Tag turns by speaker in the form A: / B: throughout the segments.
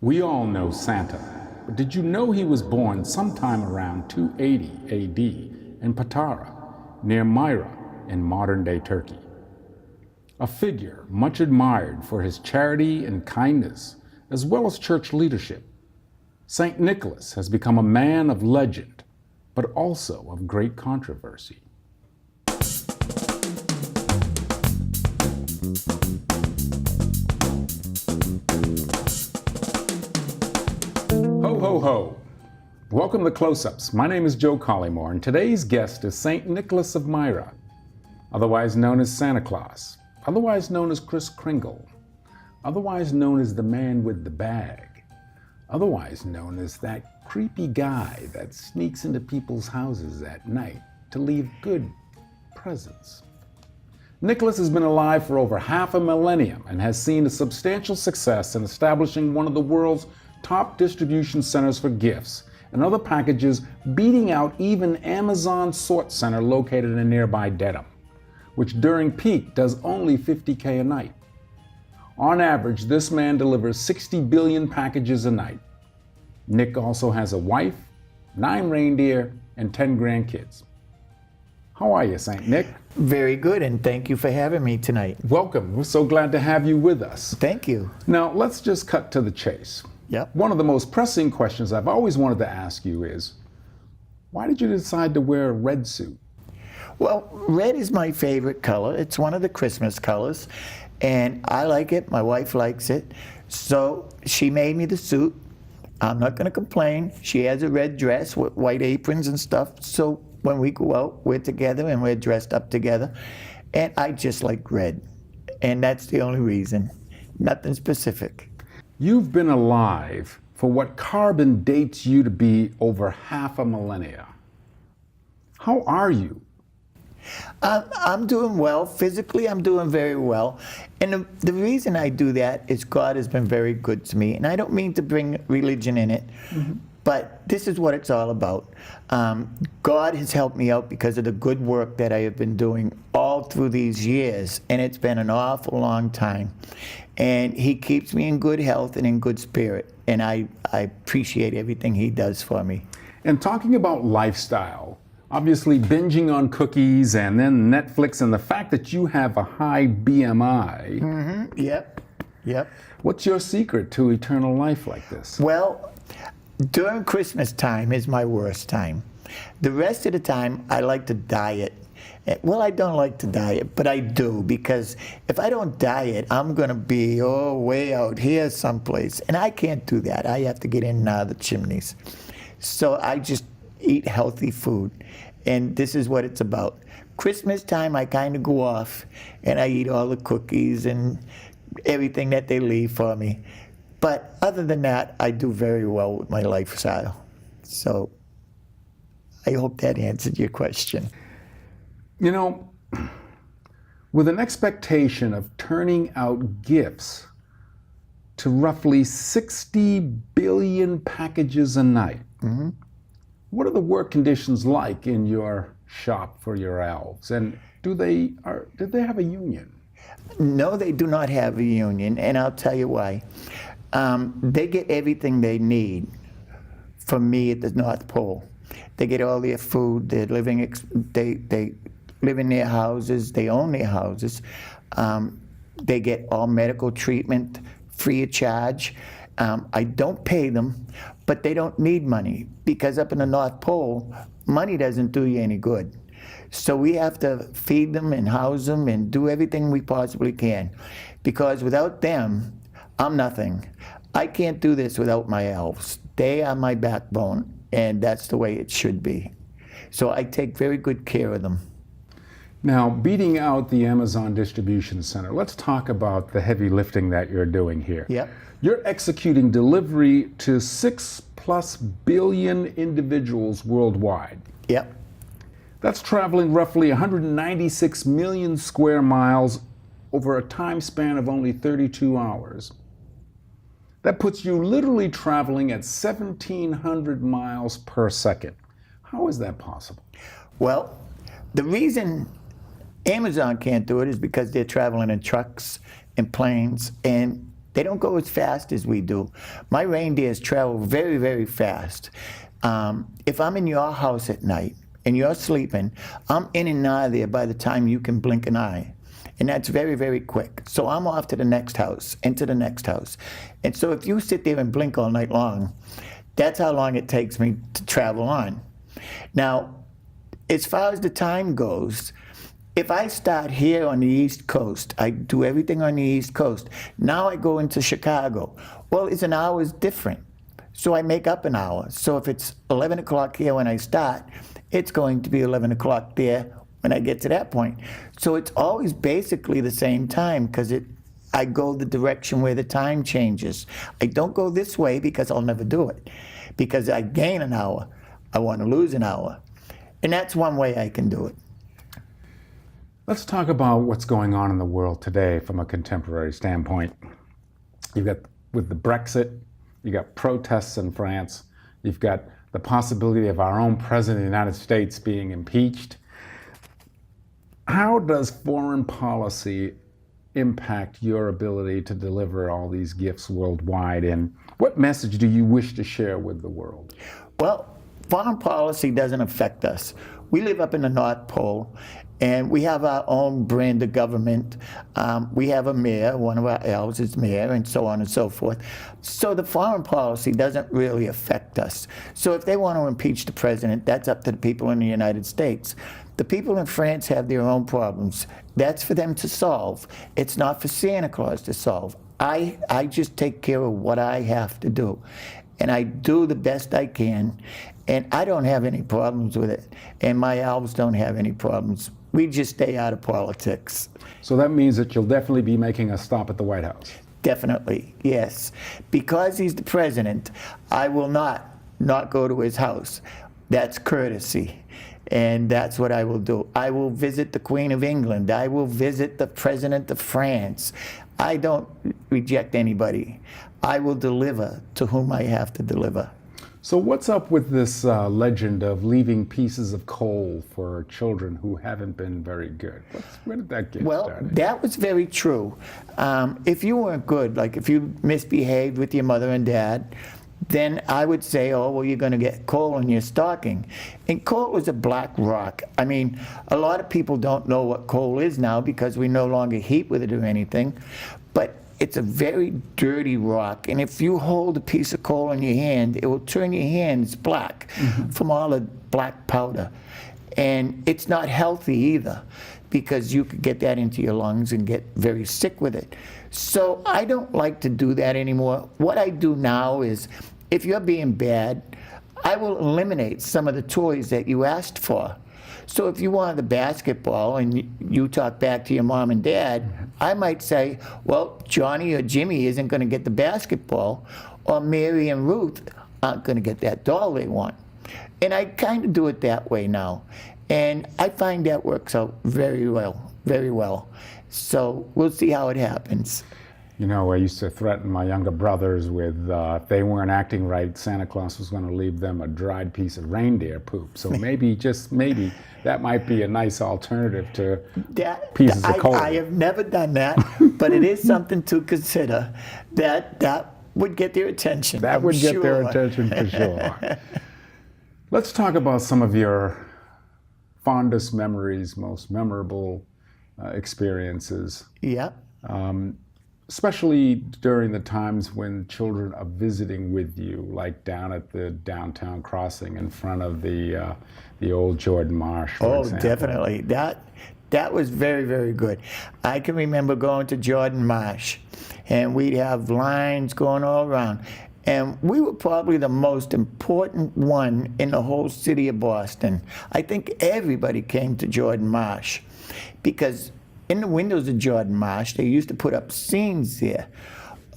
A: We all know Santa, but did you know he was born sometime around 280 AD in Patara, near Myra in modern-day Turkey? A figure much admired for his charity and kindness, as well as church leadership. Saint Nicholas has become a man of legend, but also of great controversy. Ho, ho, ho. Welcome to Close-Ups. My name is Joe Collymore, and today's guest is Saint Nicholas of Myra, otherwise known as Santa Claus, otherwise known as Kris Kringle, otherwise known as the man with the bag, otherwise known as that creepy guy that sneaks into people's houses at night to leave good presents. Nicholas has been alive for over half a millennium and has seen a substantial success in establishing one of the world's top distribution centers for gifts and other packages, beating out even Amazon's sort center located in nearby Dedham, which during peak does only 50K a night. On average, this man delivers 60 billion packages a night. Nick also has a wife, 9 reindeer, and 10 grandkids. How are you, Saint Nick?
B: Very good, and thank you for having me tonight.
A: Welcome. We're so glad to have you with us.
B: Thank you.
A: Now, let's just cut to the chase.
B: Yep.
A: One of the most pressing questions I've always wanted to ask you is, why did you decide to wear a red suit?
B: Well, red is my favorite color. It's one of the Christmas colors, and I like it. My wife likes it. So she made me the suit. I'm not going to complain. She has a red dress with white aprons and stuff. So when we go out, we're together and we're dressed up together. And I just like red. And that's the only reason. Nothing specific.
A: You've been alive for what carbon dates you to be over half a millennia. How are you?
B: I'm doing well. Physically, I'm doing very well. And the reason I do that is God has been very good to me. And I don't mean to bring religion in it, but this is what it's all about. God has helped me out because of the good work that I have been doing all through these years. And it's been an awful long time. And he keeps me in good health and in good spirit. And I appreciate everything he does for me.
A: And talking about lifestyle, obviously binging on cookies and then Netflix and the fact that you have a high BMI.
B: Yep.
A: What's your secret to eternal life like this?
B: Well, during Christmas time is my worst time. The rest of the time, I like to diet. Well, I don't like to diet, but I do, because if I don't diet, I'm going to be, way out here someplace. And I can't do that. I have to get in and out of the chimneys. So I just eat healthy food. And this is what it's about. Christmas time, I kind of go off, and I eat all the cookies and everything that they leave for me. But other than that, I do very well with my lifestyle. So I hope that answered your question.
A: You know, with an expectation of turning out gifts to roughly 60 billion packages a night, what are the work conditions like in your shop for your elves? And do they have a union?
B: No, they do not have a union, and I'll tell you why. They get everything they need from me at the North Pole. They get all their food, their living, they live in their houses, they own their houses. They get all medical treatment free of charge. I don't pay them, but they don't need money, because up in the North Pole, money doesn't do you any good. So we have to feed them and house them and do everything we possibly can, because without them, I'm nothing. I can't do this without my elves. They are my backbone, and that's the way it should be. So I take very good care of them.
A: Now, beating out the Amazon distribution center, let's talk about the heavy lifting that you're doing here.
B: Yep.
A: You're executing delivery to 6+ billion individuals worldwide.
B: Yep.
A: That's traveling roughly 196 million square miles over a time span of only 32 hours. That puts you literally traveling at 1,700 miles per second. How is that possible?
B: Well, the reason Amazon can't do it is because they're traveling in trucks and planes, and They don't go as fast as we do. My reindeers travel very, very fast. If I'm in your house at night and you're sleeping, I'm in and out of there by the time you can blink an eye. And that's very, very quick. So I'm off to the next house, and to the next house. And so if you sit there and blink all night long, that's how long it takes me to travel on. Now, as far as the time goes, if I start here on the East Coast, I do everything on the East Coast. Now I go into Chicago. Well, it's an hour's different. So I make up an hour. So if it's 11 o'clock here when I start, it's going to be 11 o'clock there when I get to that point. So it's always basically the same time because I go the direction where the time changes. I don't go this way because I'll never do it. Because I gain an hour, I want to lose an hour. And that's one way I can do it.
A: Let's talk about what's going on in the world today from a contemporary standpoint. You've got, with the Brexit, you've got protests in France, you've got the possibility of our own president of the United States being impeached. How does foreign policy impact your ability to deliver all these gifts worldwide, and what message do you wish to share with the world?
B: Well, foreign policy doesn't affect us. We live up in the North Pole, and we have our own brand of government. We have a mayor, one of our elves is mayor, and so on and so forth. So the foreign policy doesn't really affect us. So if they want to impeach the president, that's up to the people in the United States. The people in France have their own problems. That's for them to solve. It's not for Santa Claus to solve. I just take care of what I have to do. And I do the best I can. And I don't have any problems with it. And my elves don't have any problems. We just stay out of politics.
A: So that means that you'll definitely be making a stop at the White House.
B: Definitely, yes. Because he's the president, I will not go to his house. That's courtesy. And that's what I will do. I will visit the Queen of England. I will visit the President of France. I don't reject anybody. I will deliver to whom I have to deliver.
A: So what's up with this legend of leaving pieces of coal for children who haven't been very good? Where did that get started?
B: That was very true. If you weren't good, like if you misbehaved with your mother and dad, then I would say, oh, well, you're going to get coal in your stocking. And coal is a black rock. I mean, a lot of people don't know what coal is now because we no longer heat with it or anything. But it's a very dirty rock. And if you hold a piece of coal in your hand, it will turn your hands black from all the black powder. And it's not healthy either because you could get that into your lungs and get very sick with it. So I don't like to do that anymore. What I do now is, if you're being bad, I will eliminate some of the toys that you asked for. So if you wanted the basketball and you talk back to your mom and dad, I might say, well, Johnny or Jimmy isn't going to get the basketball, or Mary and Ruth aren't going to get that doll they want. And I kind of do it that way now. And I find that works out very well, very well. So we'll see how it happens.
A: You know, I used to threaten my younger brothers with if they weren't acting right, Santa Claus was going to leave them a dried piece of reindeer poop. So maybe, just maybe, that might be a nice alternative to pieces of coal.
B: I have never done that, but it is something to consider. That would get their attention.
A: That would get their attention for sure. Let's talk about some of your fondest memories, most memorable experiences.
B: Yeah.
A: Especially during the times when children are visiting with you, like down at the downtown crossing in front of the old Jordan Marsh, for example.
B: Definitely. That was very, very good. I can remember going to Jordan Marsh, and we'd have lines going all around. And we were probably the most important one in the whole city of Boston. I think everybody came to Jordan Marsh because in the windows of Jordan Marsh, they used to put up scenes there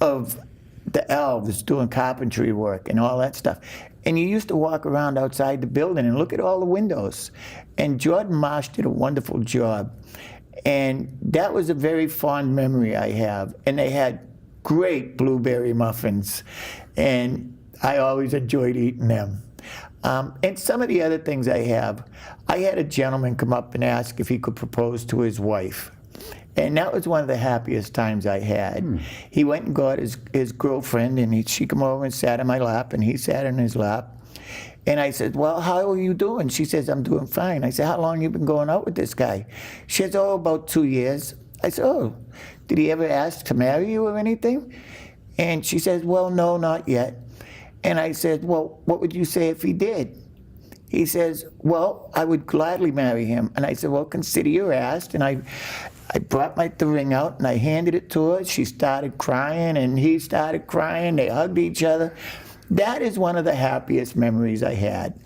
B: of the elves doing carpentry work and all that stuff. And you used to walk around outside the building and look at all the windows. And Jordan Marsh did a wonderful job. And that was a very fond memory I have. And they had great blueberry muffins. And I always enjoyed eating them. And some of the other things I had a gentleman come up and ask if he could propose to his wife. And that was one of the happiest times I had. He went and got his girlfriend, and she came over and sat in my lap, and he sat in his lap. And I said, well, how are you doing? She says, I'm doing fine. I said, how long you been going out with this guy? She says, oh, about 2 years. I said, oh, did he ever ask to marry you or anything? And she says, well, no, not yet. And I said, well, what would you say if he did? He says, well, I would gladly marry him. And I said, well, consider your asked. And I brought the ring out, and I handed it to her. She started crying, and he started crying. They hugged each other. That is one of the happiest memories I had.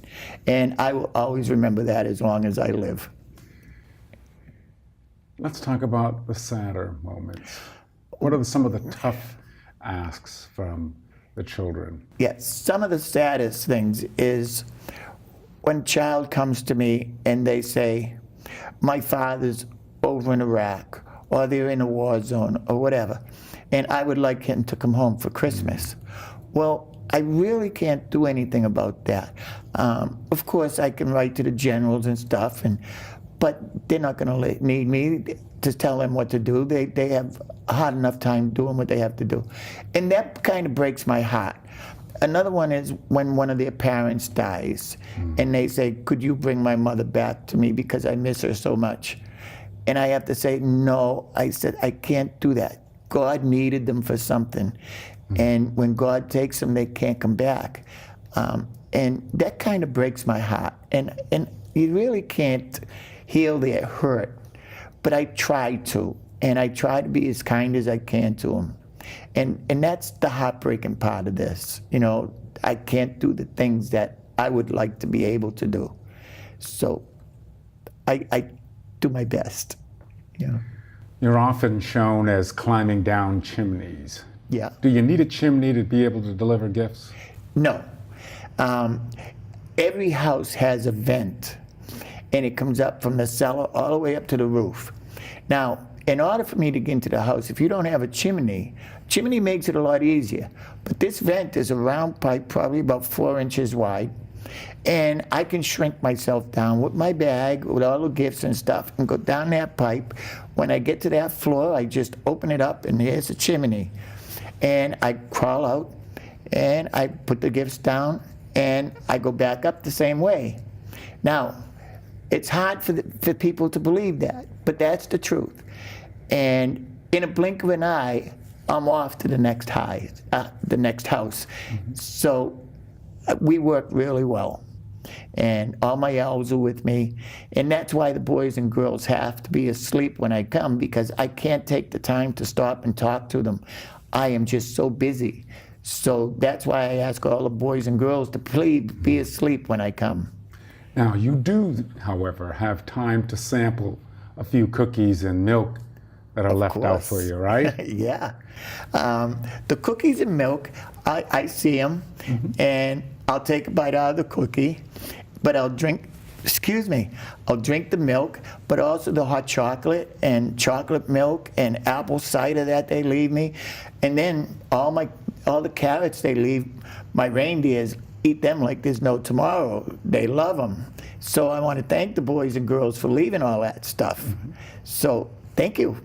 B: And I will always remember that as long as I live.
A: Let's talk about the sadder moments. What are some of the tough asks from the children?
B: Yes, some of the saddest things is when a child comes to me and they say, my father's over in Iraq, or they're in a war zone, or whatever, and I would like him to come home for Christmas. Well, I really can't do anything about that. Of course, I can write to the generals and stuff, but they're not going to need me to tell them what to do. They have a hard enough time doing what they have to do. And that kind of breaks my heart. Another one is when one of their parents dies, and they say, could you bring my mother back to me because I miss her so much? And I have to say, no. I said, I can't do that. God needed them for something. And when God takes them, they can't come back. And that kind of breaks my heart. And you really can't heal their hurt. But I try to. And I try to be as kind as I can to them. And that's the heartbreaking part of this. You know, I can't do the things that I would like to be able to do. So I do my best. You know.
A: You're often shown as climbing down chimneys.
B: Yeah.
A: Do you need a chimney to be able to deliver gifts?
B: No. Every house has a vent, and it comes up from the cellar all the way up to the roof. Now, in order for me to get into the house, if you don't have a chimney makes it a lot easier. But this vent is a round pipe, probably about 4 inches wide, and I can shrink myself down with my bag, with all the gifts and stuff, and go down that pipe. When I get to that floor, I just open it up, and there's a chimney. And I crawl out, and I put the gifts down, and I go back up the same way. Now, it's hard for people to believe that, but that's the truth. And in a blink of an eye, I'm off to the next house. So we work really well. And all my elves are with me. And that's why the boys and girls have to be asleep when I come, because I can't take the time to stop and talk to them. I am just so busy. So that's why I ask all the boys and girls to please be asleep when I come.
A: Now, you do, however, have time to sample a few cookies and milk that are left out for you, right?
B: Yeah. The cookies and milk, I see them, and I'll take a bite out of the cookie, but I'll drink the milk, but also the hot chocolate and chocolate milk and apple cider that they leave me. And then all the carrots they leave, my reindeers eat them like there's no tomorrow. They love them. So I want to thank the boys and girls for leaving all that stuff. So thank you.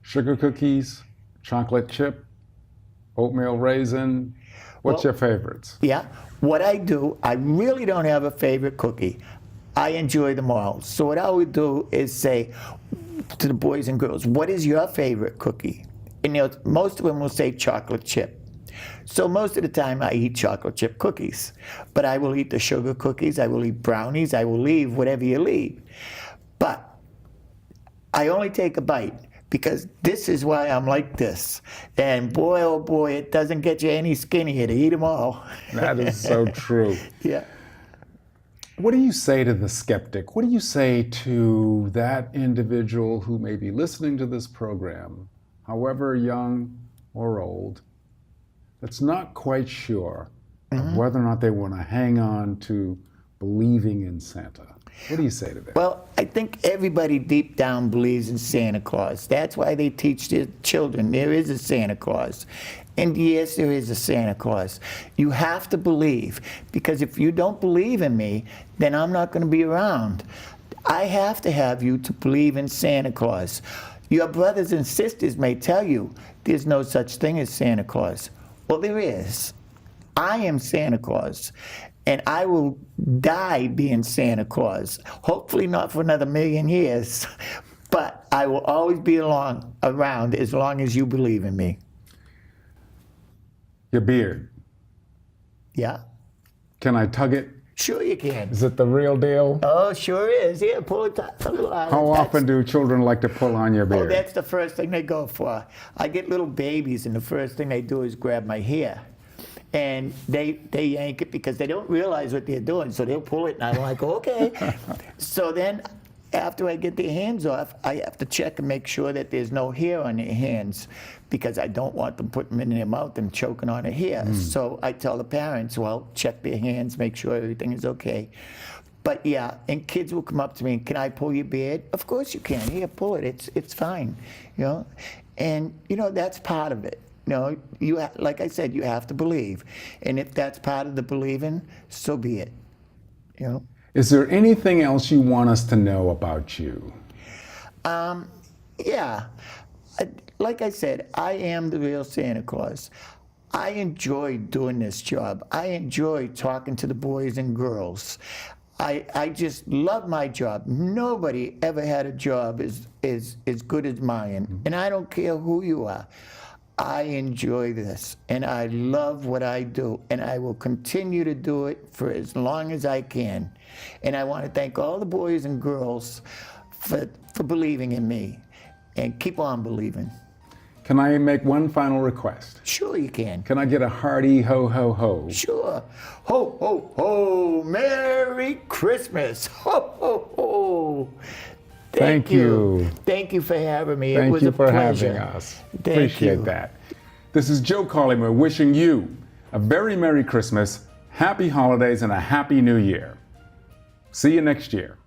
A: Sugar cookies, chocolate chip, oatmeal raisin. What's your favorites?
B: Yeah. What I do, I really don't have a favorite cookie. I enjoy them all. So what I would do is say to the boys and girls, what is your favorite cookie? And most of them will say chocolate chip. So most of the time I eat chocolate chip cookies. But I will eat the sugar cookies, I will eat brownies, I will leave whatever you leave. But I only take a bite, because this is why I'm like this. And boy, oh boy, it doesn't get you any skinnier to eat them all.
A: That is so true.
B: Yeah.
A: What do you say to the skeptic? What do you say to that individual who may be listening to this program, however young or old, that's not quite sure of whether or not they want to hang on to believing in Santa? What do you say to that?
B: Well, I think everybody deep down believes in Santa Claus. That's why they teach their children there is a Santa Claus. And yes, there is a Santa Claus. You have to believe, because if you don't believe in me, then I'm not going to be around. I have to have you to believe in Santa Claus. Your brothers and sisters may tell you there's no such thing as Santa Claus. Well, there is. I am Santa Claus, and I will die being Santa Claus. Hopefully not for another 1,000,000 years, but I will always be around as long as you believe in me.
A: Your beard.
B: Yeah?
A: Can I tug it?
B: Sure you can.
A: Is it the real deal?
B: Oh, sure is. Yeah, pull it out.
A: How often do children like to pull on your
B: Oh,
A: beard?
B: that's the first thing they go for. I get little babies, and the first thing they do is grab my hair. And they yank it because they don't realize what they're doing, so they'll pull it, and I'm like, okay. So then, after I get their hands off, I have to check and make sure that there's no hair on their hands, because I don't want them putting them in their mouth and choking on the hair. So I tell the parents, well, check their hands, make sure everything is okay. But yeah, and kids will come up to me, can I pull your beard? Of course you can. Here, pull it. It's fine, you know. And you know, that's part of it. You know, like I said, you have to believe, and if that's part of the believing, so be it. You know.
A: Is there anything else you want us to know about you?
B: Yeah. Like I said, I am the real Santa Claus. I enjoy doing this job. I enjoy talking to the boys and girls. I just love my job. Nobody ever had a job as good as mine. And I don't care who you are. I enjoy this, and I love what I do, and I will continue to do it for as long as I can. And I want to thank all the boys and girls for believing in me, and keep on believing.
A: Can I make one final request?
B: Sure you can.
A: Can I get a hearty ho ho ho?
B: Sure. Ho, ho, ho, Merry Christmas. Ho, ho, ho.
A: Thank you.
B: Thank you for having me.
A: Thank
B: It was
A: you
B: a
A: for
B: pleasure.
A: having us.
B: Thank
A: Appreciate
B: you.
A: that. This is Joe Collymore wishing you a very Merry Christmas, Happy Holidays, and a Happy New Year. See you next year.